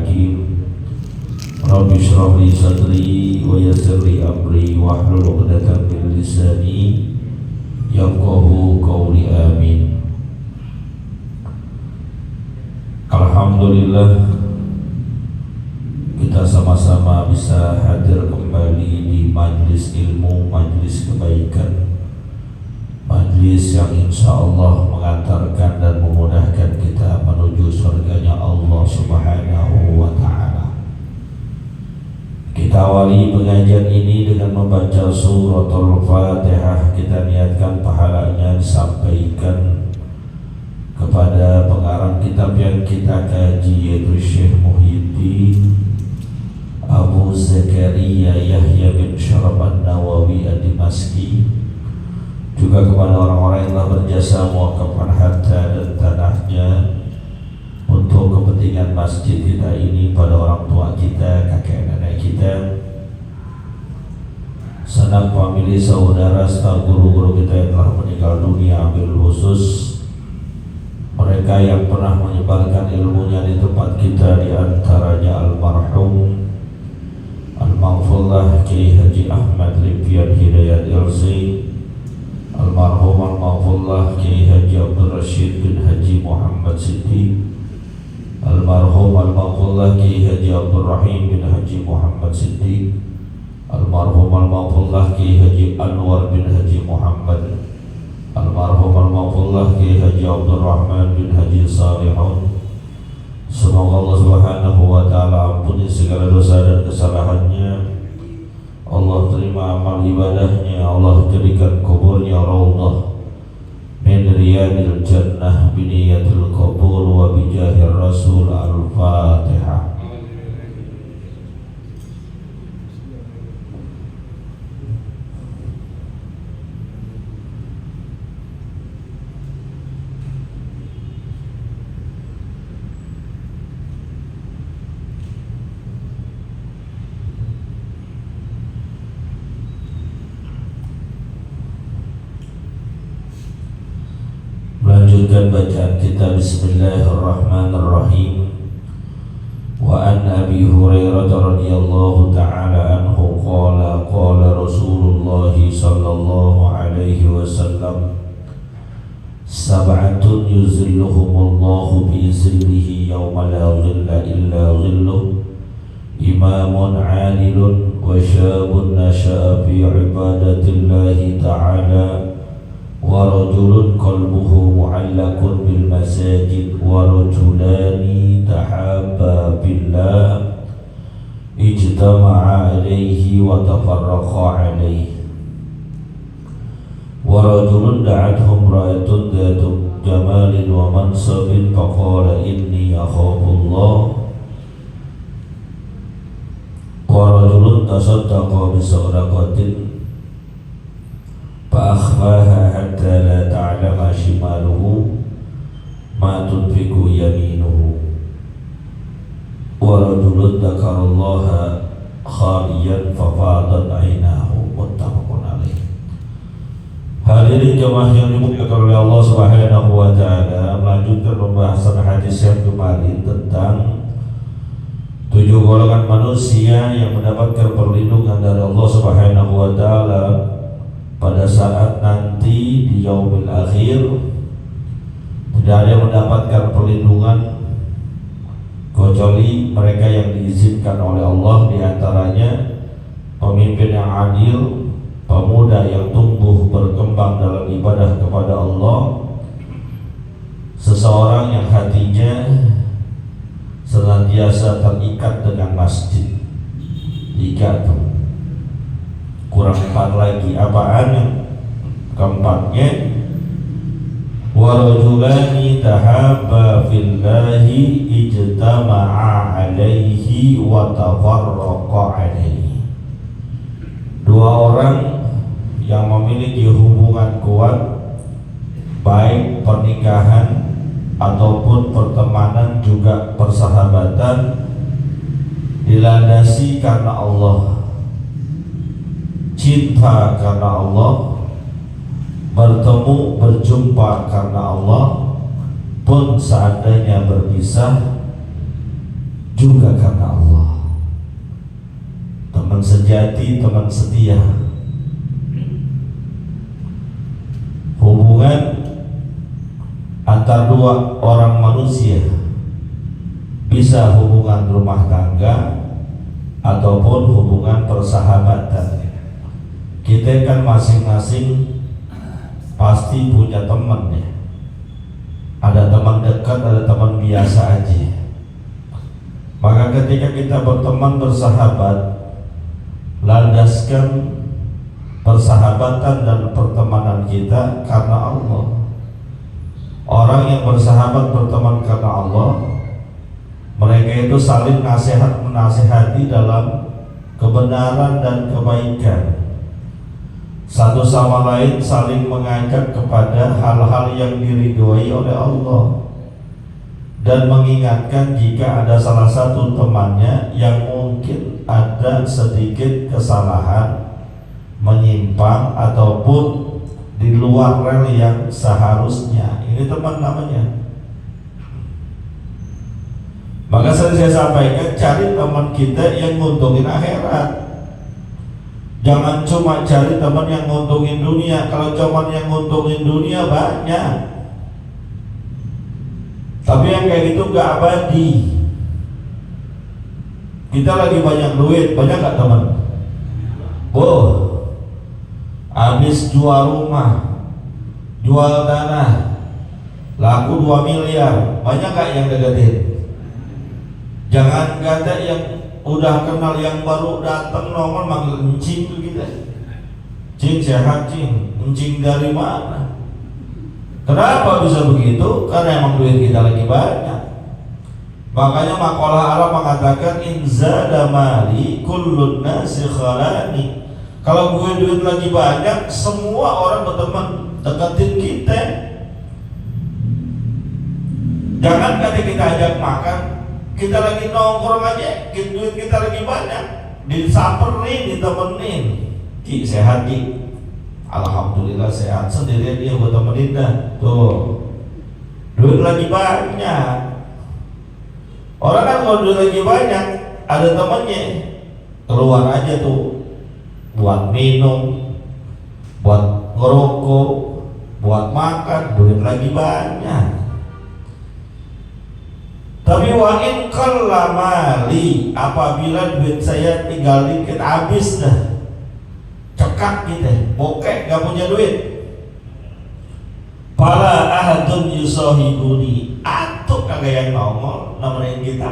hakim. Rabbi shrah li sadri wa yassir li amri wahlul 'uqdatam min lisani yafqahu qawli. Amin. Alhamdulillah, kita sama-sama bisa hadir kembali di majlis ilmu, majlis kebaikan, majlis yang insya Allah mengantarkan dan memudahkan kita menuju surganya Allah Subhanahu wa Ta'ala. Kita awali pengajian ini dengan membaca suratul Fatihah. Kita niatkan pahalanya disampaikan kepada pengarang kitab yang kita kaji, yaitu Syekh Muhyiddin Abu Zakaria Yahya bin Syaraf An-Nawawi Ad-Dimashqi, juga kepada orang-orang yang telah berjasa mewakafkan harta dan tanahnya untuk kepentingan masjid kita ini, pada orang tua kita, kakek nenek kita, sanak famili, saudara serta guru-guru kita yang telah meninggal dunia, ambil khusus mereka yang pernah menyebarkan ilmunya di tempat kita, di antaranya almarhum Al-Maghfurlah Kiai Haji Ahmad Lipyan Hidayat Ilzi, almarhum Al-Maghfurlah Kiai Haji Abdul Rashid bin Haji Muhammad Siddiq, almarhum Al-Maghfurlah Kiai Haji Abdul Rahim bin Haji Muhammad Siddiq, almarhum Al-Maghfurlah Kiai Haji Anwar bin Haji Muhammad, almarhum Al-Maghfurlah Kiai Haji Abdul Rahman bin Haji Salihun. Semoga Allah Subhanahu wa Ta'ala ampuni segala dosa dan kesalahannya, Allah terima amal ibadahnya, Allah jadikan kuburnya raudhah min riyadil jannah biniyatil qabul wa bijahir rasul. Al-Fatihah. Melanjutkan bacaan kita. Bismillahirrahmanirrahim. Wa an Abi Hurairah radhiyallahu ta'ala anhu qala qala Rasulullah sallallahu alaihi wasallam, sab'atun yuzilluhumullahu bi zillihi yawma la zilla illa zilluh, imamun 'adilun wa syabun nasha'a fi ibadatillahi ta'ala, wa rajulun qalbuhu mu'allaqun bil masajid, wa rajulani tahabba billah ijtama'a alayhi wa tafarraqa alayhi, wa rajulun da'atuhu imra'atun dhatu jamalin wa mansabin faqala inni akhafullah, wa rajulun tasaddaqa bi sadaqatin فأخفاها حتى لا تعلم شماله ما تنفق يمينه، ورجل ذكر الله خاليا ففاضت عيناه. Muttafaqun alaih. Hadirin jemaah yang dimuliakan oleh Allah Subhanahu wa Ta'ala, melanjutkan pembahasan hadis yang kemarin tentang 7 golongan manusia yang mendapatkan perlindungan dari Allah Subhanahu wa Ta'ala pada saat nanti di yaumil akhir. Tidak ada yang mendapatkan perlindungan kecuali mereka yang diizinkan oleh Allah, di antaranya pemimpin yang adil, pemuda yang tumbuh berkembang dalam ibadah kepada Allah, seseorang yang hatinya senantiasa terikat dengan masjid. 3 tuh, kurang 4 lagi. Apaan yang keempatnya? Warajulani tahabba fillahi ijtama'a alaihi wa tafarraqa alaihi. 2 orang yang memiliki hubungan kuat, baik pernikahan ataupun pertemanan juga persahabatan, dilandasi karena Allah, cinta karena Allah, bertemu berjumpa karena Allah, pun seandainya berpisah juga karena Allah. Teman sejati, teman setia. Hubungan antar dua orang manusia, bisa hubungan rumah tangga ataupun hubungan persahabatan. Kita kan masing-masing pasti punya teman ya. Ada teman dekat, ada teman biasa aja. Maka ketika kita berteman, bersahabat, landaskan persahabatan dan pertemanan kita karena Allah. Orang yang bersahabat, berteman karena Allah, mereka itu saling nasihat menasihati dalam kebenaran dan kebaikan. Satu sama lain saling mengajak kepada hal-hal yang diridhoi oleh Allah, dan mengingatkan jika ada salah satu temannya yang mungkin ada sedikit kesalahan, menyimpang ataupun di luar rel yang seharusnya. Ini teman namanya. Maka saya sampaikan, cari teman kita yang nguntungin akhirat. Jangan cuma cari teman yang nguntungin dunia. Kalau cuma yang nguntungin dunia banyak, tapi yang kayak gitu gak abadi. Kita lagi banyak duit, banyak gak teman? Habis jual rumah, jual tanah, laku 2 miliar, banyak gak yang deketin? Jangan kata yang udah kenal, yang baru datang nomor manggil encing tuh kita. Cing sehat cing, encing dari mana? Kenapa bisa begitu? Karena emang duit kita lagi banyak. Makanya makalah Arab mengatakan inzada mali kullun nasi khalani. Kalau gue duit lagi banyak, semua orang berteman deketin kita. Jangan kata kita ajak makan, kita lagi nongkrong aja, duit kita lagi banyak, disamperin, ditemenin. Ki sehat Ki, alhamdulillah sehat, sendirian dia gue temenin dah. Tuh, duit lagi banyak. Orang kan kalau duit lagi banyak, ada temennya, keluar aja tuh, buat minum, buat ngerokok, buat makan, duit lagi banyak. Tapi wa in qalla mali, apabila duit saya tinggal dikit habis dah, cekak kita, bokek, gak punya duit. Fala ahadun yusahibuni, atuk kagak yang nongol nemenin kita.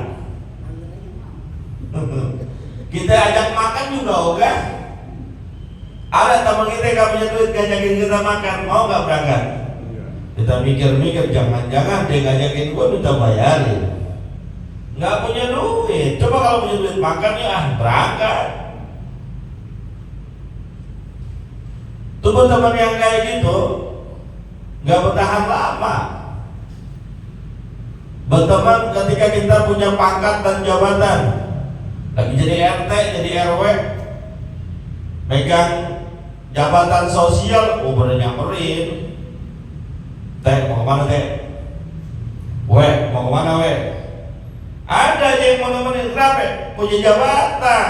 Kita ajak makan juga ogah. Ada teman kita gak punya duit, ngajakin kita makan, mau gak berangkat? Kita mikir-mikir, jangan-jangan dia ngajakin gua minta bayarin. Nggak punya duit, coba kalau punya duit makan ya berangkat. Teman-teman yang kayak gitu nggak bertahan lama. Berteman ketika kita punya pangkat dan jabatan, lagi jadi RT, jadi RW, megang jabatan sosial, pada nyamperin. Teh mau kemana teh? Mau kemana Ada aja yang mau nemenin, kenapa? Punya jabatan.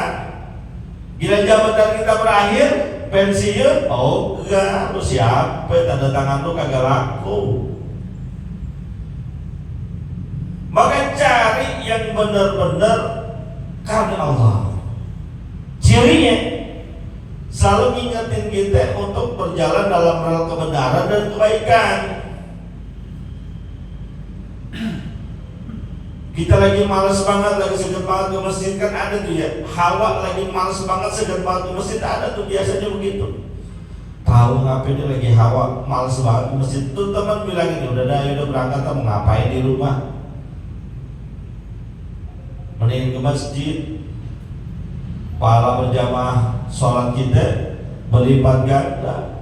Gila jabatan kita berakhir, pensiun, oh enggak, lu siapa? Tanda tangan lu kagak laku. Maka cari yang benar-benar karena Allah. Cirinya selalu ngingetin kita untuk berjalan dalam rel kebenaran dan kebaikan. Kita lagi malas banget, lagi segan banget ke masjid, kan ada tuh ya. Hawa lagi malas banget, segan banget ke masjid, ada tuh biasanya begitu. Tahu ngapain dia lagi hawa, malas banget ke masjid. Tuh teman bilang ini, udah berangkat, mau ngapain di rumah? Mending ke masjid. Pahala berjamaah sholat kita berlipat ganda.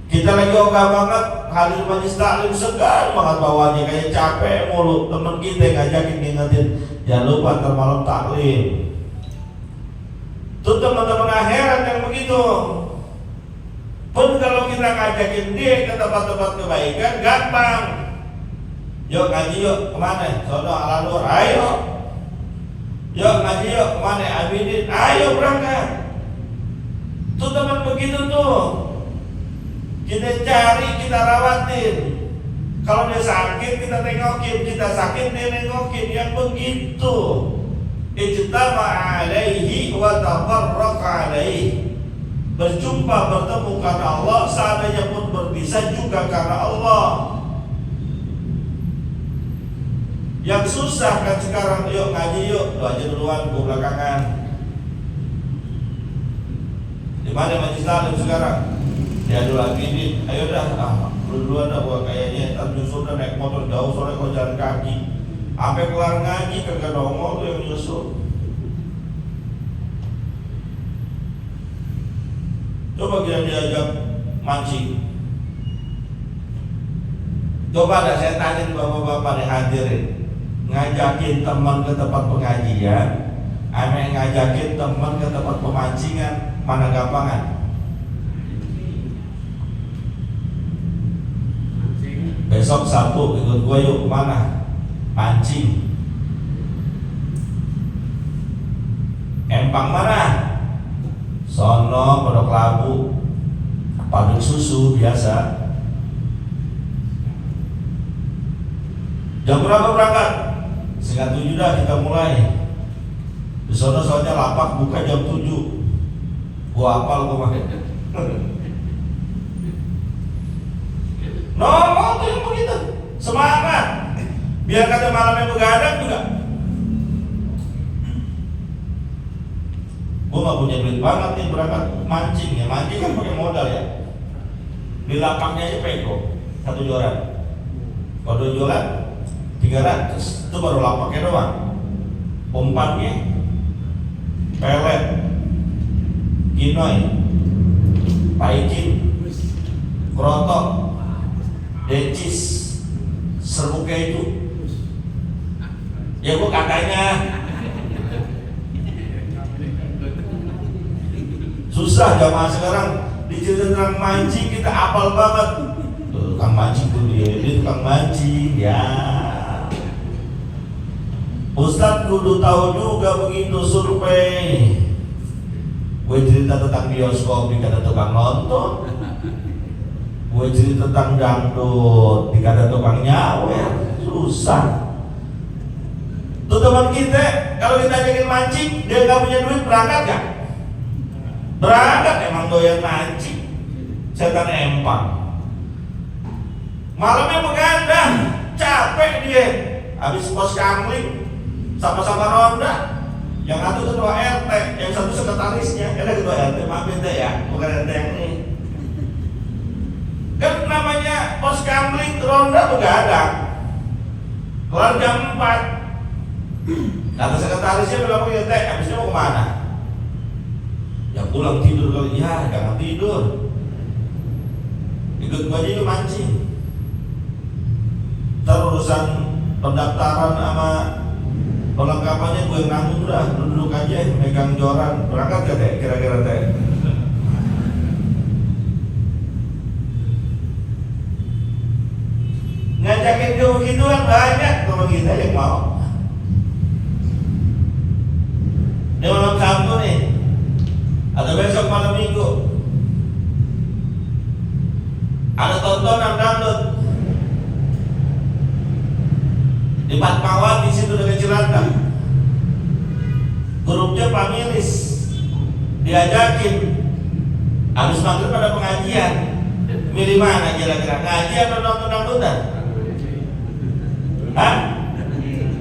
Kita lagi ogah banget hadir majelis taklim, segar banget bawahnya, kayak capek mulu. Temen kita ngajakin ngingetin, jangan lupa ntar malam taklim. Tuh teman-teman akhirat yang begitu. Pun kalau kita ngajakin dia ke tempat-tempat kebaikan, gampang. Yuk ngaji yuk, kemana? Sono ala luar, ayo. ngaji yuk, kemana Abidin? Ayo berangkat. Tuh teman begitu tuh, kita cari, kita rawatin. Kalau dia sakit kita tengokin, kita sakit dia nengokin. Yang begitu ijtama alaihi wa tafarraqa alaihi. Berjumpa, bertemu karena Allah, seandainya pun berpisah juga karena Allah. Yang susah kan sekarang, yuk ngaji yuk, lu aja duluan, gua belakangan. Di mana majlis taklim sekarang? Ya dulu lagi ini, ayo dah, lu duluan dah, gua kayaknya ntar nyusul dah naik motor jauh soalnya kalau jalan kaki. Sampai kelar ngaji kagak nongol tuh yang nyusul. Coba kita diajak mancing. Coba dah saya tanya bapak-bapak yang hadirin, ngajakin teman ke tempat pengajian, ame ngajakin teman ke tempat pemancingan, mana gampangan? Besok Sabtu ikut gue yuk, kemana? Mancing. Empang mana? Sono, Pondok Labu, Padang Susu biasa. Jam berapa berangkat? 6:30 dah kita mulai. Di sono soalnya lapak buka jam 7. Gua hafal kemarin. Nongol tuh yang begitu, semangat. Biar kata malamnya begadang juga. Gua nggak punya duit banget nih berangkat mancing ya. Mancing kan pakai modal ya. Di lapaknya aja pego 1 joran. Kalau 2 joran 300, itu baru lapaknya doang. Umpannya pelet, ginoy, paikin, krotok, decis, serbuk keju. Ya gua katanya susah jamaah sekarang diceritakan tentang mancing kita apal banget. Tukang mancing tuh dia tukang mancing ya. Ustadz kudu tahu juga begitu survei. Gue cerita tentang bioskop dikata tukang nonton. Gue cerita tentang dangdut dikata tukang nyawer. Susah. Tuh teman kita kalau kita ajakin mancing dia nggak punya duit berangkat gak? Berangkat, emang doyan mancing. Setan empang. Malamnya begadang, capek dia. Habis pos kamling sama-sama ronda. Yang satu ketua RT, yang satu sekretarisnya. Ada ketua RT, maaf ente ya, bukan RT yang ini. Kan namanya pos kamling ronda begadang. Kelar jam 4. Kata sekretarisnya bilang ke RT, habisnya mau kemana? Ya pulang tidur kali, ya jangan tidur. Ikut gua aja yuk mancing. Ntar urusan pendaftaran sama perlengkapannya gue yang nanggung dah. Lu duduk aja megang joran. Berangkat gak deh kira-kira deh? Ngajakin dia begituan banyak teman kita yang mau. Ini malam Sabtu nih atau besok malam Minggu ada tontonan dangdut di Fatmawati situ dekat Cilacap. Grupnya Pamilis diajakin habis maghrib ada pengajian. Milih mana kira-kira, ngaji atau nonton dangdutan? Hah?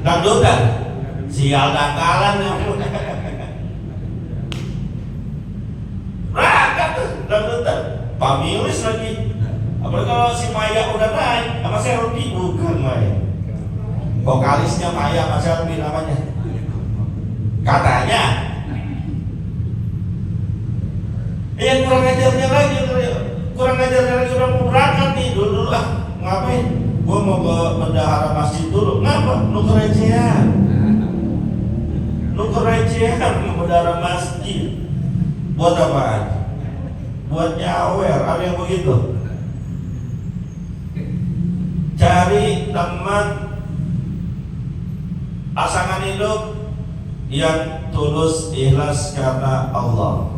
Dangdutan? Sial dangkalan ya. Berangkat tuh dangdutan. Pamilis lagi. Apalagi kalau si Maya udah naik sama Selvi, bukan Maya. Vokalisnya Maya sama Selvi namanya. Katanya. Kurang ajarnya lagi udah mau berangkat nih. Dulu ngapain? Gua mau ke bendahara masjid dulu. Ngapa? Nuker recehan ke bendahara masjid. Buat apaan? Buat nyawer, ada yang begitu. Cari teman pasangan hidup yang tulus ikhlas karena Allah.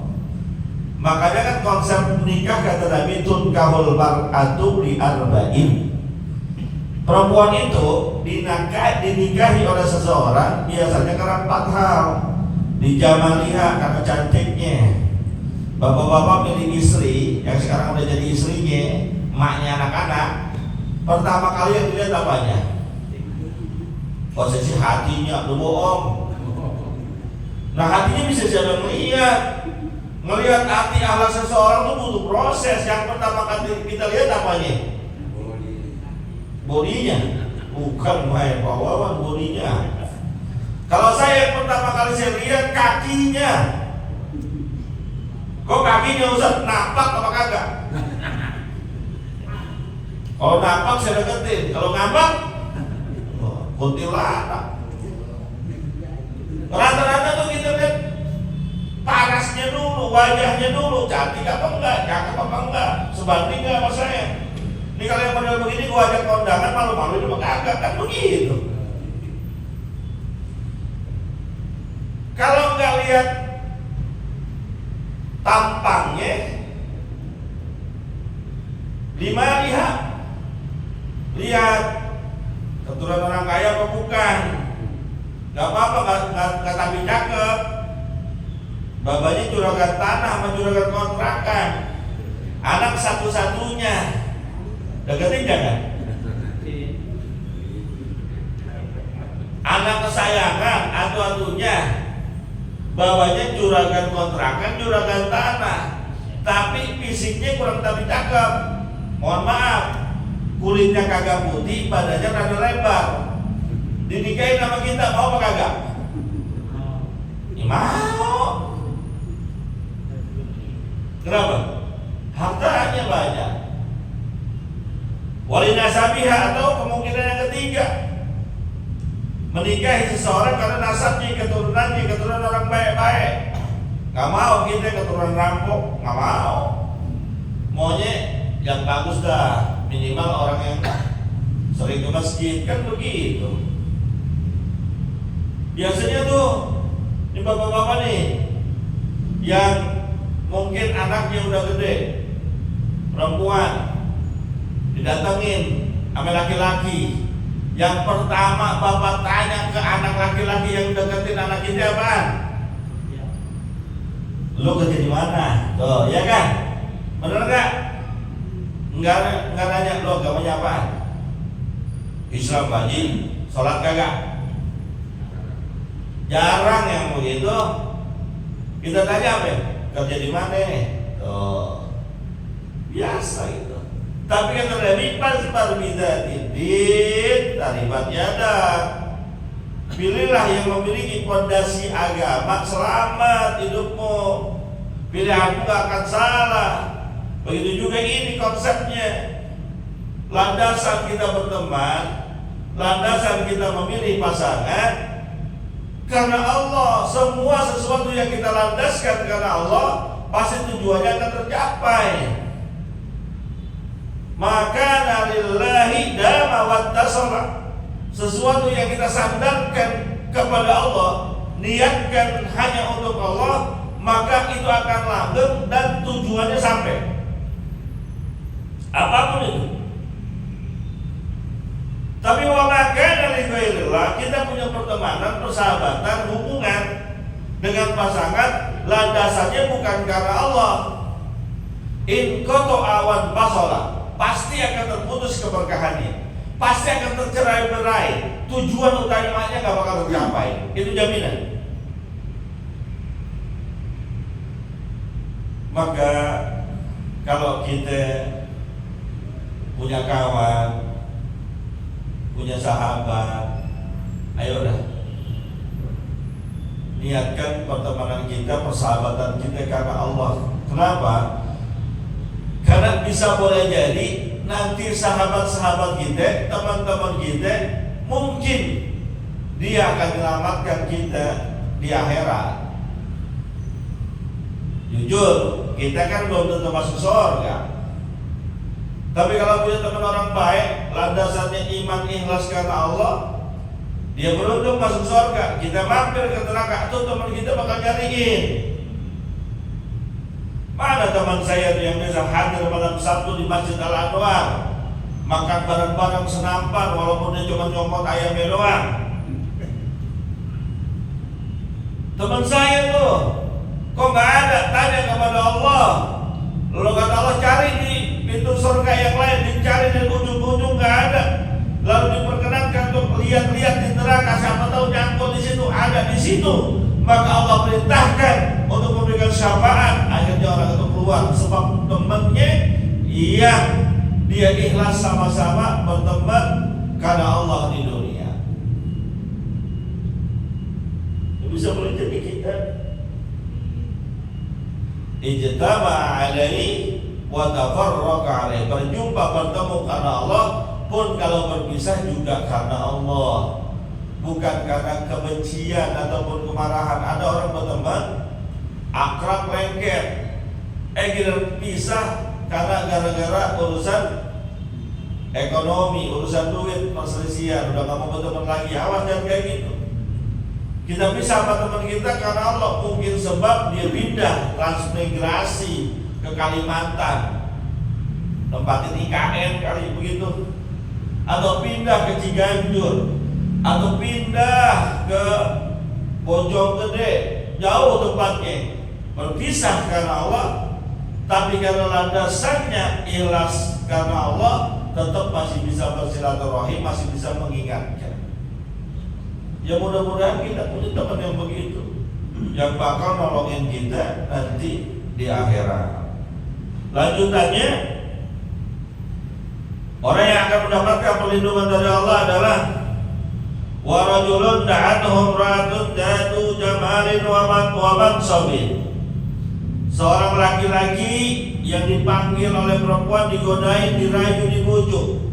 Makanya kan konsep nikah kata Nabi tunkahul mar'atu li arba'in. Perempuan itu dinikahi oleh seseorang biasanya karena 4 hal. Dijamaliha karena cantiknya. Bapak-bapak milih istri yang sekarang udah jadi istrinya, emaknya anak-anak, pertama kali yang dilihat apanya? Posisi hatinya, lu bohong. Nah hatinya bisa siapa ngelihat hati akhlak seseorang itu butuh proses. Yang pertama kali kita lihat apanya? Bodinya, bukan main bawaan bodinya. Kalau saya yang pertama kali saya lihat kakinya. Kok kakinya Ustaz napak apa kagak? Kalau napak saya deketin, kalau ngambak kuntilanak. Rata-rata tuh kita lihat parasnya dulu, wajahnya dulu, cantik apa enggak, cakep apa enggak, sebanding enggak sama saya. Ini kalau yang model begini gua ajak kondangan malu-malu itu kagak, kan begitu. Kalau enggak lihat tampangnya, lihat keturunan orang kaya apa bukan. Gak apa-apa, gak tapi cakep. Babanya juragan tanah sama juragan kontrakan, anak satu-satunya, deketin jangan. Anak kesayangan atu-atunya, babanya juragan kontrakan, juragan tanah, tapi fisiknya kurang tapi cakep. Mohon maaf, kulitnya kagak putih, badannya rada lebar. Dinikahin sama kita, mau apa kagak? Ya, mau. Kenapa? Hartanya banyak. Walinasabiha atau kemungkinan yang ketiga, menikahi seseorang karena nasabnya, keturunan orang baik-baik. Gak mau kita keturunan rampok, gak mau. Maunya yang bagus dah, minimal orang yang sering ke masjid, kan begitu. Biasanya tuh ini bapak-bapak nih yang mungkin anaknya udah gede, perempuan, didatengin sama laki-laki. Yang pertama bapak tanya ke anak laki-laki yang deketin anak kita apaan? Lu kerja di mana? Tuh, ya kan? Bener gak? Enggak nanya lu agamanya apaan? Islam Haji, sholat kagak? Jarang yang begitu. Kita tanya apa ya? Kerja di mana? Tuh, biasa gitu. Tapi kata Nabi pas berbeda titik taribat yada. Pilihlah yang memiliki fondasi agama, selamat hidupmu. Pilihanmu gak akan salah. Begitu juga ini konsepnya. Landasan kita berteman, landasan kita memilih pasangan karena Allah. Semua sesuatu yang kita landaskan karena Allah, pasti tujuannya akan tercapai. Maka nalillahi dama wattasala. Sesuatu yang kita sandarkan kepada Allah, niatkan hanya untuk Allah, maka itu akan langgeng dan tujuannya sampai. Apapun itu. Tapi wa maka dari ghairillah, kita punya pertemanan, persahabatan, hubungan dengan pasangan, landasannya bukan karena Allah. In koto awan basola, pasti akan terputus keberkahannya, pasti akan tercerai-berai, tujuan utamanya gak bakal tercapai. Itu jaminan. Maka kalau kita punya kawan, punya sahabat, ayo dah niatkan pertemanan kita, persahabatan kita karena Allah. Kenapa? Karena bisa boleh jadi nanti sahabat-sahabat kita, teman-teman kita, mungkin dia akan menyelamatkan kita di akhirat. Jujur, kita kan belum tentu masuk surga. Tapi kalau punya teman orang baik, landasannya iman ikhlas karena Allah, Dia beruntung masuk surga. Kita mampir ke neraka, itu teman kita bakal nyariin. Mana teman saya yang bisa hadir malam Sabtu di Masjid Al-Anwar, makan bareng-bareng senampan walaupun dia cuma nyomot ayamnya doang. Teman saya tuh, kok nggak ada? Tanya kepada Allah. Lalu kata Allah, cari di pintu surga yang lain, dicari di ujung-ujung nggak ada. Lalu diperkenankan untuk lihat-lihat di neraka, siapa tahu nyangkut di situ, ada di situ. Maka Allah perintahkan untuk memberikan syafaat. Akhirnya orang itu keluar sebab temannya yang dia ikhlas sama-sama berteman karena Allah di dunia. Bisa boleh jadi kita ijtama alaihi wa tafarraqa alaihi, berjumpa bertemu karena Allah, pun kalau berpisah juga karena Allah, bukan karena kebencian ataupun kemarahan. Ada orang berteman akrab lengket, kita pisah karena gara-gara urusan ekonomi, urusan duit, perselisihan, udah gak mau berteman lagi. Awas jangan kayak gitu. Kita bisa sama teman kita karena Allah, mungkin sebab dia pindah transmigrasi ke Kalimantan, tempatin IKN kali begitu, atau pindah ke Ciganjur, atau pindah ke Bojonggede, jauh tempatnya. Berpisah karena Allah, tapi karena landasannya ikhlas karena Allah, tetap masih bisa bersilaturahim, masih bisa mengingatkan. Ya mudah-mudahan kita punya teman yang begitu, yang bakal nolongin kita nanti di akhirat. Lanjutannya, orang yang akan mendapatkan perlindungan dari Allah adalah wa rajulun da'atuhu imra'atun datu jamalin wa mansabin. Seorang laki-laki yang dipanggil oleh perempuan, digodain, dirayu, dibujuk.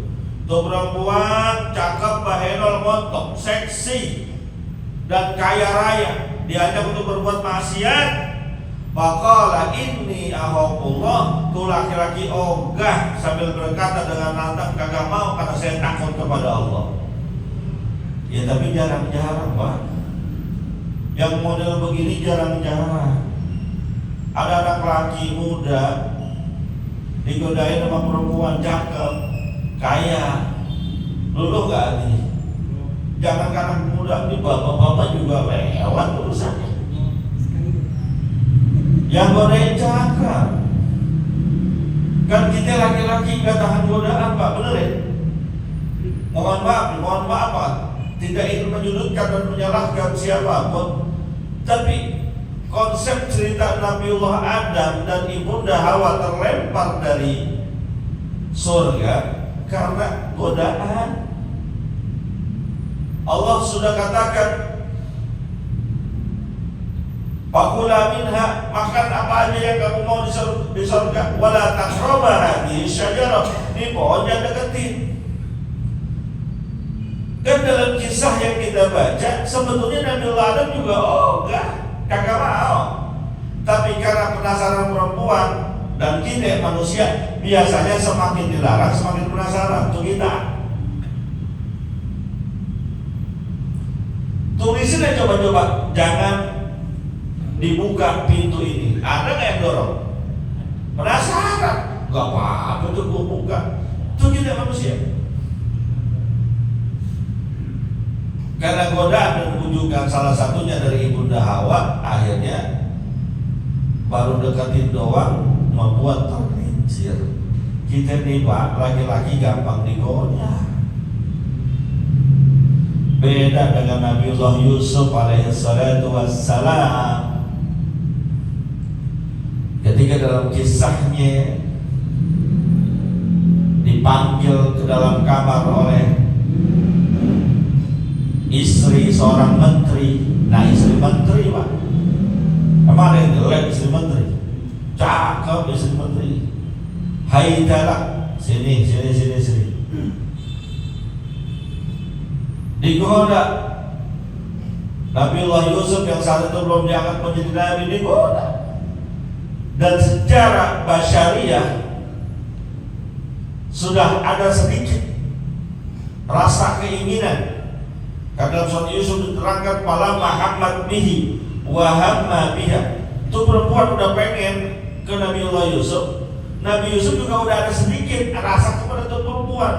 Tuh perempuan cakep, bahenol, montok, seksi dan kaya raya, diajak untuk berbuat maksiat. Faqala inni akhafullah, tuh laki-laki ogah sambil berkata dengan lantang, kagak mau karena saya takut kepada Allah. Ya tapi jarang-jarang Pak, yang model begini jarang-jarang. Ada anak laki muda digodain sama perempuan cakep, kaya, luluh gak nih? Jangan karena muda, di bapak-bapak juga lewat urusannya. Yang godain cakep, kan kita laki-laki gak tahan godaan Pak, bener ya? Mohon maaf Pak, tidak ingin menyudutkan dan menyalahkan siapapun, tapi konsep cerita Nabiullah Adam dan Ibunda Hawa terlempar dari surga karena godaan. Allah sudah katakan, fakula minha, makan apa aja yang kamu mau di surga, wala taqrabu hadhihi syajarah, ini pohon yang deketin. Dan dalam kisah yang kita baca, sebetulnya Nabiullah Adam juga kagak mau. Tapi karena penasaran perempuan, dan kita manusia biasanya semakin dilarang semakin penasaran. Tuh kita tulisin aja, coba-coba jangan dibuka pintu ini. Ada nggak yang dorong? Penasaran? Gak apa-apa tuh gue buka. Tuh kita manusia. Karena godaan dan bujukan salah satunya dari Ibunda Hawa, akhirnya baru deketin doang membuat tergelincir. Kita nih Pak, laki-laki gampang digoda. Beda dengan Nabiullah Yusuf alaihissalatu wassalam. Ketika dalam kisahnya dipanggil ke dalam kamar oleh istri seorang menteri. Nah istri menteri Pak, emang ada yang jelek istri menteri? Cakep istri menteri. Hai Dara, sini. Digoda. Nabiullah Yusuf yang saat itu belum diangkat menjadi nabi digoda. Dan secara basyariah sudah ada sedikit rasa keinginan Karena dalam surat Yusuf diterangkan pala Muhammad bihi wa hamma biha. Itu perempuan udah pengen ke Nabiullah Yusuf. Nabi Yusuf juga udah ada sedikit rasa kepada itu perempuan.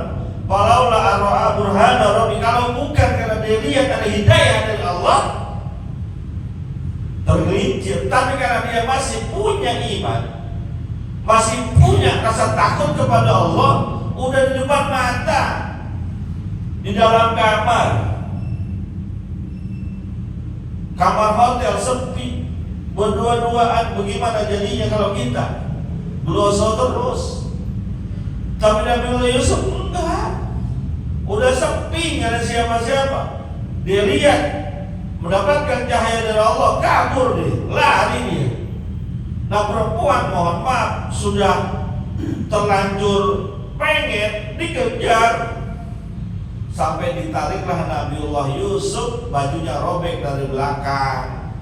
Walaula ara'a burhana rabbi, kalau bukan karena dia lihat ada hidayah dari Allah, tergelincir. Tapi karena dia masih punya iman, masih punya rasa takut kepada Allah, udah di depan mata, di dalam kamar hotel sepi, berdua-duaan. Bagaimana jadinya kalau kita berusaha terus? Tapi Nabi Yusuf enggak, udah sepi, nggak ada siapa-siapa. Dia lihat mendapatkan cahaya dari Allah, kabur dia, lari dia. Nah perempuan, mohon maaf, sudah terlanjur pengen dikejar, sampai ditariklah Nabiullah Yusuf, bajunya robek dari belakang.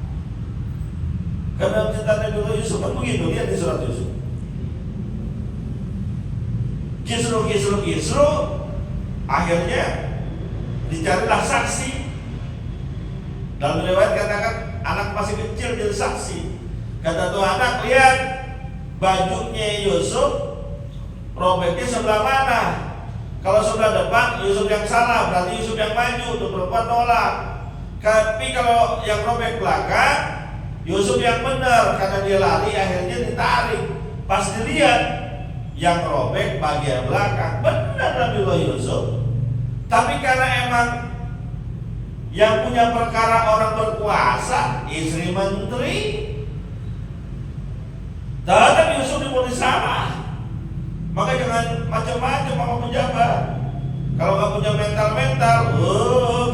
Karena cerita Nabiullah Yusuf kan begitu, lihat di surat Yusuf. Kisru, akhirnya dicarilah saksi. Dalam riwayat katakan anak masih kecil jadi saksi. Kata tuh anak, lihat bajunya Yusuf robeknya sebelah mana? Kalau sebelah depan Yusuf yang salah, berarti Yusuf yang maju, tuh perempuan nolak. Tapi kalau yang robek belakang, Yusuf yang benar, karena dia lari akhirnya ditarik. Pas dilihat yang robek bagian belakang, benar Nabiullah Yusuf. Tapi karena emang yang punya perkara orang berkuasa, istri menteri, tetap Yusuf diponis salah. Maka jangan macam-macam sama pejabat. Kalau nggak punya mental,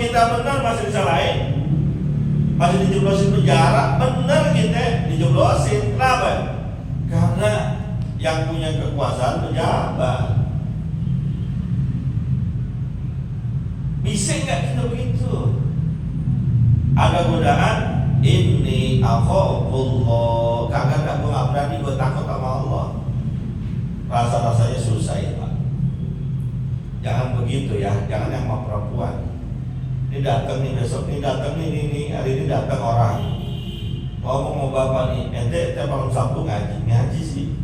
kita benar masih disalahin, masih dijeblosin penjara, benar kita dijeblosin. Kenapa? Karena yang punya kekuasaan pejabat. Bisa nggak kita begitu? Ada godaan, ini akhafullah, kagak gue nggak berani, gue takut sama Allah. Rasa-rasanya susah ya Pak. Jangan begitu ya, jangan yang sama perempuan. Ini datang nih, besok nih datang nih, hari ini datang orang. Ngomong mau bapak nih, ente tiap malam Sabtu ngaji sih.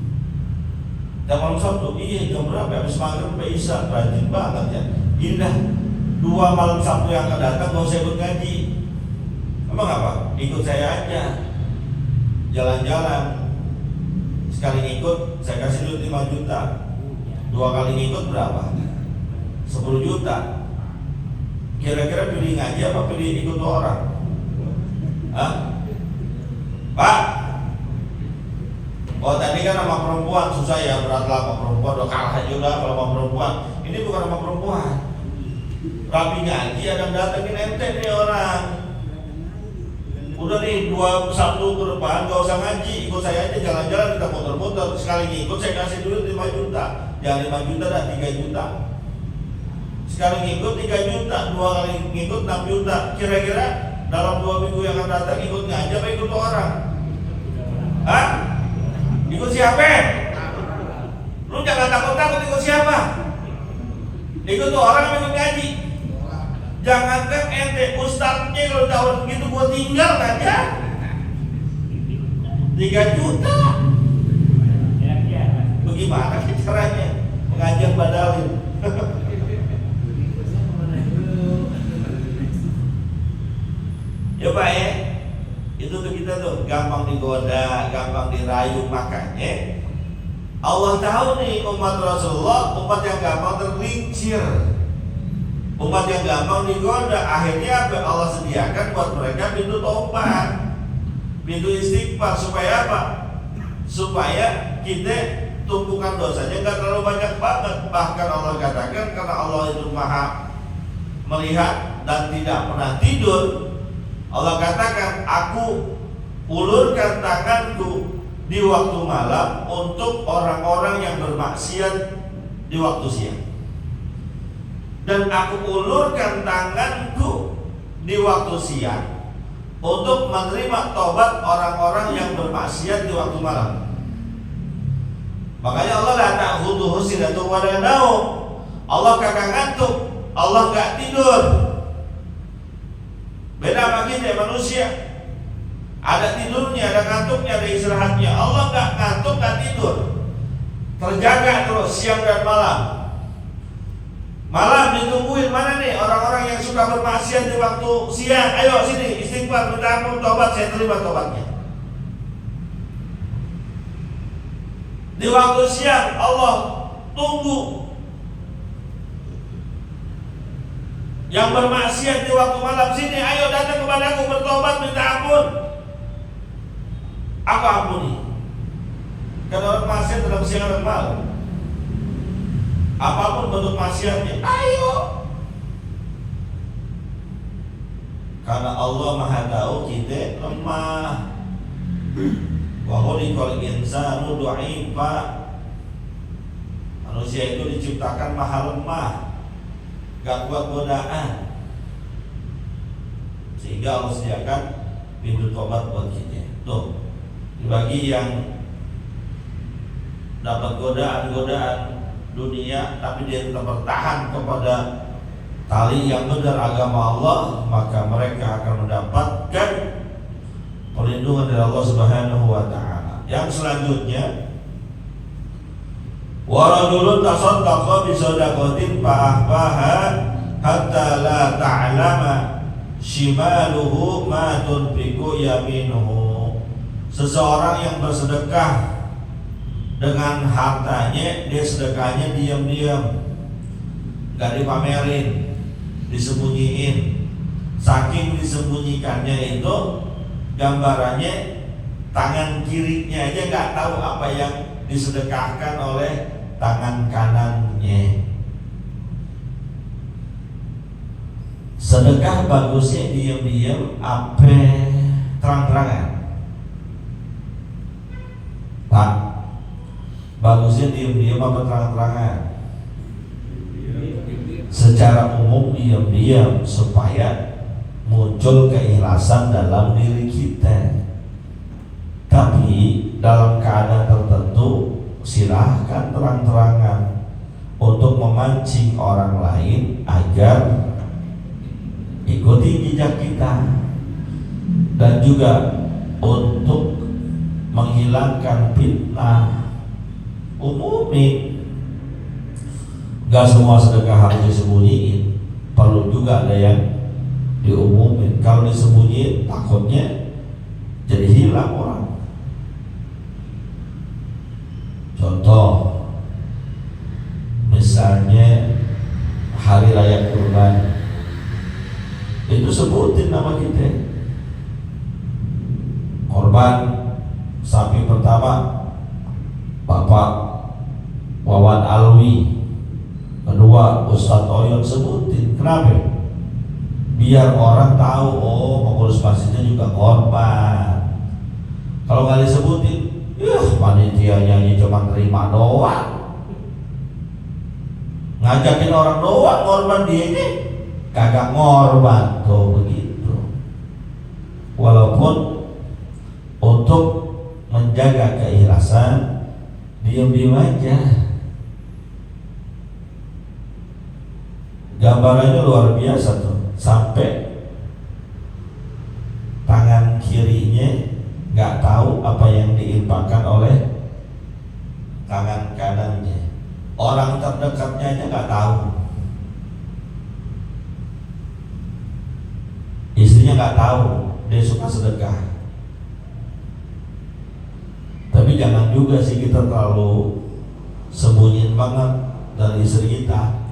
Tiap malam Sabtu, iya jam berapa? Habis maghrib sampai isya, rajin banget ya. Indah, 2 malam Sabtu yang akan datang gak usah ikut ngaji. Emang apa? Ikut saya aja, jalan-jalan. Sekali ngikut, saya kasih duit 5 juta. 2 kali ngikut berapa? 10 juta. Kira-kira pilih ngaji apa pilih ikut orang? Hah? Pak? Oh tadi kan sama perempuan susah ya, beratlah sama perempuan, udah kalah juga kalau sama perempuan. Ini bukan sama perempuan. Rapi ngaji ada yang datengin ente nih orang. Udah nih 2 Sabtu ke depan gak usah ngaji, ikut saya aja jalan-jalan, kita muter-muter. Sekali ngikut saya kasih duit 5 juta. Jangan 5 juta dah, 3 juta. Sekali ngikut 3 juta, 2 kali ngikut 6 juta. Kira-kira dalam 2 minggu yang akan datang ikut ngaji apa ikut orang? Hah? Ikut siapa? Lu jangan takut-takut, ikut siapa? Ikut orang yang ikut ngaji. Jangankan ente, ustadznya kalau tahu begitu gua tinggal aja 3 juta. Bagaimana caranya? Pengajian badalin. Ya Pak ya, itu tuh kita tuh gampang digoda, gampang dirayu. Makanya Allah tahu nih umat Rasulullah, umat yang gampang tergelincir, umat yang gampang digoda. Akhirnya apa? Allah sediakan buat mereka pintu tobat, pintu istighfar. Supaya apa? Supaya kita tumpukan dosanya nggak terlalu banyak banget. Bahkan Allah katakan karena Allah itu maha melihat dan tidak pernah tidur, Allah katakan aku ulurkan tanganku di waktu malam untuk orang-orang yang bermaksiat di waktu siang, dan aku ulurkan tanganku di waktu siang untuk menerima tobat orang-orang yang bermaksiat di waktu malam. Makanya Allah la ta'khudhuhu sinatun wa la naum. Allah kagak ngantuk, Allah enggak tidur. Beda sama kita manusia. Ada tidurnya, ada ngantuknya, ada istirahatnya. Allah nggak ngantuk, nggak tidur. Terjaga terus siang dan malam. Malam ditungguin mana nih orang-orang yang suka bermaksiat di waktu siang. Ayo sini istighfar, minta ampun, tobat, saya terima tobatnya. Di waktu siang Allah tunggu. Yang bermaksiat di waktu malam, sini ayo datang kepadaku bertobat, minta ampun, aku ampuni. Karena orang maksiat dalam siang dan malam, apapun bentuk maksiatnya, ayo. Karena Allah Maha tahu kita lemah. Wa khuliqal insanu dha'ifa. Manusia itu diciptakan maha lemah, gak kuat godaan, sehingga Allah sediakan pintu tobat buat kita. Tuh, bagi yang dapat godaan-godaan dunia tapi dia tetap bertahan kepada tali yang benar agama Allah, maka mereka akan mendapatkan perlindungan dari Allah Subhanahu wa taala. Yang selanjutnya, wa rajulun tasaddaqa bi shadaqatin fa ahbaha hatta la ta'lama shimaluhu ma tunfiqu yaminuhu. Seseorang yang bersedekah dengan hartanya, dia sedekahnya diam-diam, gak dipamerin, disembunyiin. Saking disembunyikannya itu, gambarannya tangan kirinya aja gak tahu apa yang disedekahkan oleh tangan kanannya. Sedekah bagusnya diam-diam apa terang-terangan? Pak, bagusnya diam-diam apa terang-terangan? Secara umum diam-diam supaya muncul keikhlasan dalam diri kita. Tapi dalam keadaan tertentu silahkan terang-terangan untuk memancing orang lain agar ikuti jejak kita, dan juga untuk menghilangkan fitnah. Umumin, gak semua sedekah harus disembunyiin, perlu juga ada yang diumumin. Kalau disembunyiin takutnya jadi hilang orang. Contoh, misalnya hari raya kurban, itu sebutin nama kita. Korban sapi pertama Bapak Wawan Alwi, kedua Ustadz Oyon, sebutin. Kenapa? Biar orang tahu, oh pengurus masjidnya juga korban. Kalau nggak disebutin, panitianya cuma terima doang, ngajakin orang doang korban, dia ini kagak ngorban. Tuh begitu. Walaupun untuk menjaga keikhlasan, diam-diam aja. Gambarannya luar biasa tuh, sampai tangan kirinya nggak tahu apa yang diinfakkan oleh tangan kanannya. Orang terdekatnya aja nggak tahu. Istrinya nggak tahu dia suka sedekah. Tapi jangan juga sih kita terlalu sembunyiin banget dari istri kita.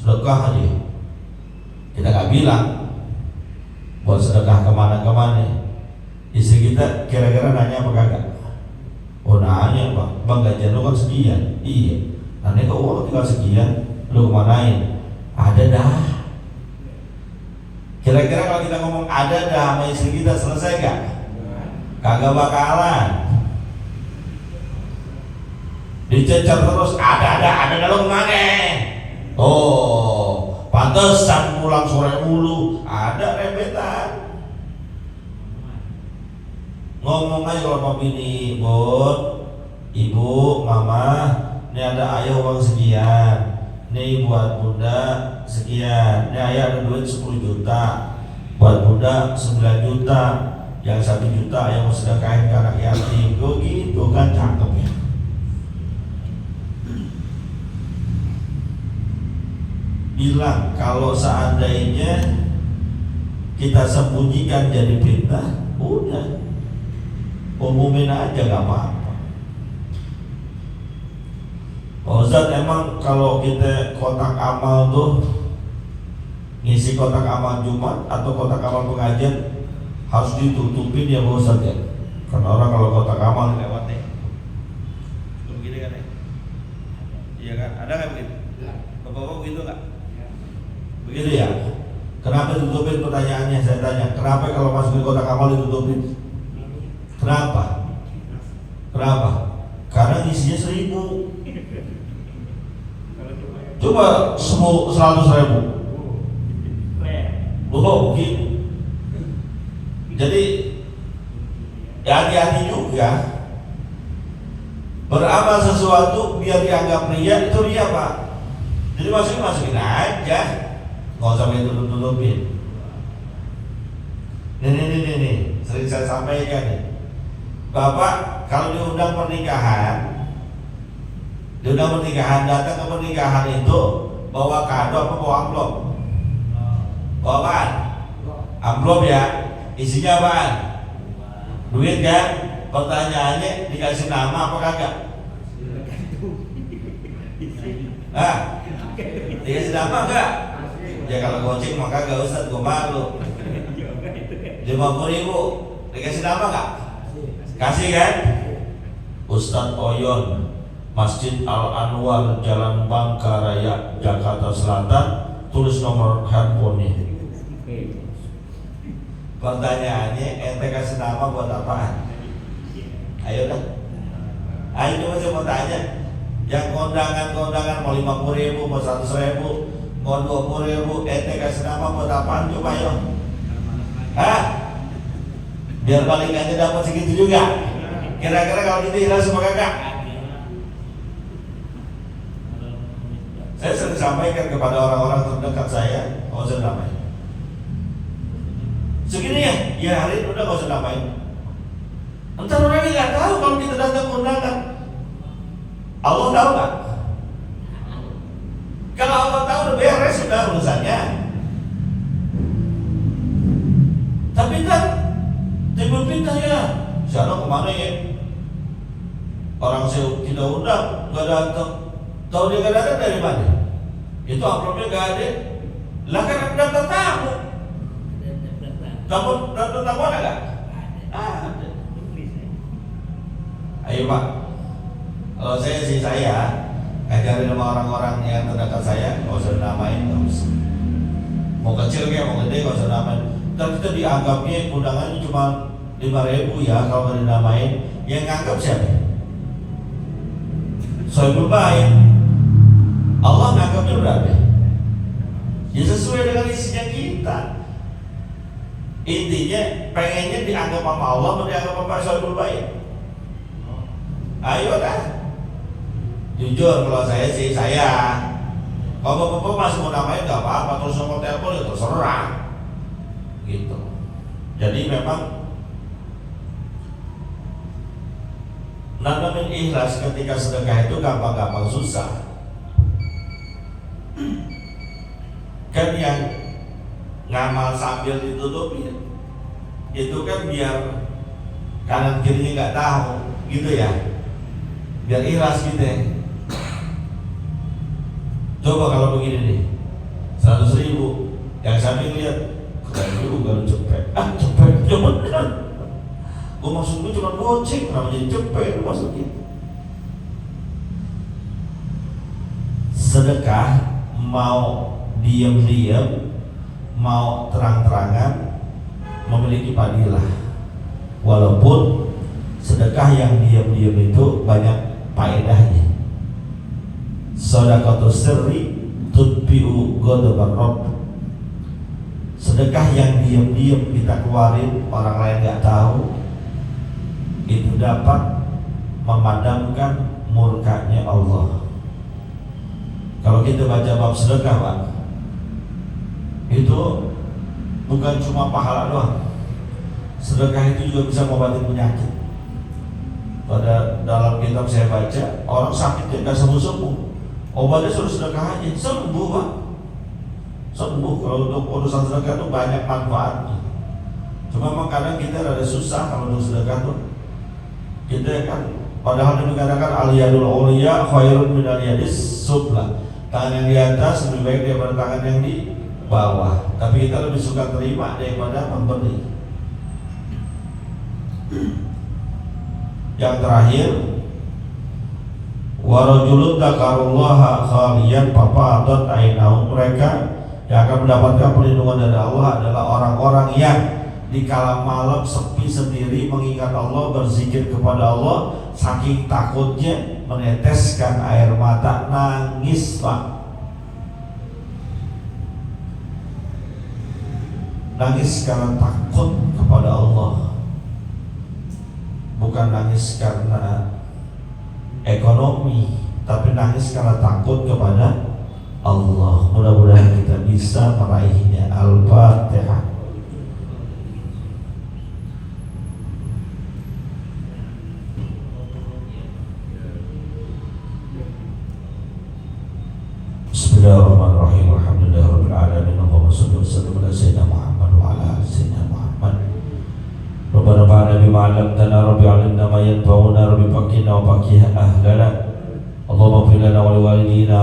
Sedekah aja kita nggak bilang buat sedekah kemana-kemana. Istri kita kira-kira nanya apa kagak? Oh nanya Pak, bang gajian lu kan sekian. Iya. Nanti kok uang tinggal sekian, lu kemanain? Ada dah. Kira-kira kalau kita ngomong ada dah sama istri kita, selesai gak? Kagak bakalan. Dicecar terus, ada lu kemana? Oh, pantesan pulang sore mulu. Ada rembetan. Ngomong aja kalau mau bini, Bud, Ibu, Mama, ini ada ayah uang sekian, ini buat bunda sekian, ini ayah ada duit 10 juta, buat budak 9 juta, yang 1 juta yang mau sedekahin ke anak yatim. Gitu kan cakep ya. Bilang kalau seandainya kita sembunyikan jadi fitnah, udah umumin aja gak apa-apa. Pak Ustadz, emang kalau kita kotak amal tuh ngisi kotak amal Jumat atau kotak amal pengajian harus ditutupin ya Pak Ustadz ya? Karena orang kalau kotak amal lewat nih begini kan ya? Iya kan? Ada nggak begitu? Bapak-bapak begitu nggak? Begitu ya? Kenapa ditutupin? Pertanyaannya saya tanya, kenapa kalau masukin kotak amal ditutupin? Kenapa? Kenapa? Karena isinya 1000. Coba 100.000. Oh begitu. Jadi ya hati-hati juga. Beramal sesuatu biar dianggap ria, itu ria Pak. Jadi masukin aja, nggak usah tutup-tutupin. Nih, sering saya sampaikan nih. Bapak kalau diundang pernikahan, datang ke pernikahan itu bawa kado apa bawa amplop? Bawa apaan? Amplop ya. Isinya apaan? Duit kan? Pertanyaannya dikasih nama apa kagak? Dikasih nama enggak? Ya kalau goceng maka gak usah, gue malu. 50.000 dikasih nama enggak? Kasih kan? Ustadz Oyon, Masjid Al-Anwar, Jalan Bangka Raya, Jakarta Selatan, tulis nomor handphone-nya. Pertanyaannya, ente kasih nama buat apaan? Ayo dah. Ayo coba saya mau tanya. Yang kondangan mau 50.000, mau 100.000, mau 20.000, ente kasih nama buat apaan? Coba ayo. Hah? Biar balikannya dapat segitu juga. Kira-kira kalau gitu ikhlas sama kakak? Saya sering sampaikan kepada orang-orang terdekat saya, nggak usah namain. Segini ya hari udah nggak usah namain. Entar orangnya nggak tahu kalau kita datang ke undangan. Allah tahu nggak? Kalau Allah tahu udah beres sudah urusannya. Tapi kan timbul fitnah ya. Siapa kemana ya? Orang kita undang nggak datang. Tahu dia nggak datang dari mana? Itu amplopnya nggak ada. Lah kan daftar tamu. Daftar tamu ada nggak? Ada. Ayo Pak. Kalau saya ngajarin sama orang-orang yang terdekat saya, nggak usah namain, nggak usah. Mau kecil kayak mau gede nggak usah namain. Dan kita dianggapnya undangannya cuma 5.000 ya kalau nggak dinamain. Yang nganggap siapa? Sohibul baik. Allah nganggapnya berapa? Ya sesuai dengan isinya kita. Intinya pengennya dianggap sama Allah atau dianggap sama sohibul baik? Ayo dah. Jujur kalau saya sih kalau bapak masih mau namain nggak apa-apa, terus nomor telepon ya terserah gitu. Jadi memang nanamin ikhlas ketika sedekah itu gampang-gampang susah. Kan yang ngamal sambil ditutupin itu kan biar kanan kirinya nggak tahu gitu ya, biar ikhlas gitu ya. Coba kalau begini nih, 100.000 yang samping lihat keren juga lu cepet. Cepet, bener. Gue maksud gue cuma goceng, kenapa jadi cepet maksudnya? Sedekah mau diam-diam, mau terang-terangan memiliki fadilah. Walaupun sedekah yang diam-diam itu banyak faedahnya. Shadaqatus sirri tutbi'u ghadabar rabb. Sedekah yang diam-diam kita keluarin, orang lain nggak tahu, itu dapat memadamkan murkanya Allah. Kalau kita baca bab sedekah Pak, itu bukan cuma pahala doang. Sedekah itu juga bisa mengobati penyakit. Pada dalam kitab saya baca, orang sakit dia nggak sembuh-sembuh, obatnya suruh sedekah aja, sembuh Pak. Sembuh. Kalau untuk urusan sedekah itu banyak manfaatnya. Cuma memang kadang kita rada susah kalau untuk sedekah tuh. Kita kan padahal dikatakan al-yadul ulya khairun min al-yadis sufla. Tangan yang di atas lebih baik daripada tangan yang di bawah. Tapi kita lebih suka terima daripada memberi. Yang terakhir, warajulun dzakarullaha khaliyan fafadat ainahum, mereka yang akan mendapatkan perlindungan dari Allah adalah orang-orang yang di kala malam sepi sendiri mengingat Allah, berzikir kepada Allah, saking takutnya meneteskan air mata, nangis Pak. Nangis karena takut kepada Allah, bukan nangis karena ekonomi, tapi nangis karena takut kepada Allah. Mudah-mudahan kita bisa meraihnya. Al-Fatihah. Bismillahirrahmanirrahim. Alhamdulillahirabbil alamin. Allahumma shalli wa sallim ala sayyidina Muhammad wa ala ali sayyidina Muhammad. Rabbana fa'alna bima 'allamtana, rabbi 'allimna ma yanfa'una, rabbi faqqihna wa faqqih ahlana. Allahumma ighfir lana wa liwalidina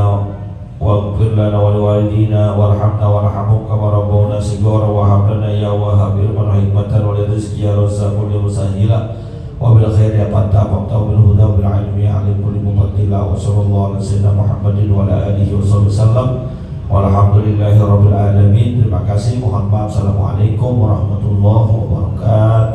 waghfir lana wa liwalidina warhamna warhamhum kama rabbawna shighara wa hab lana ya wahhab ilman hikmatan wa rizqi ya razzaqu ya musahhila wa bil khairi ya fattah bil huda bil ilmi ya alim kulli mufaddila wa sallallahu ala sayyidina Muhammadin wa ala alihi wa sallam walhamdulillahi rabbil alamin. Terima kasih. Mohon maaf. Assalamualaikum warahmatullahi wabarakatuh.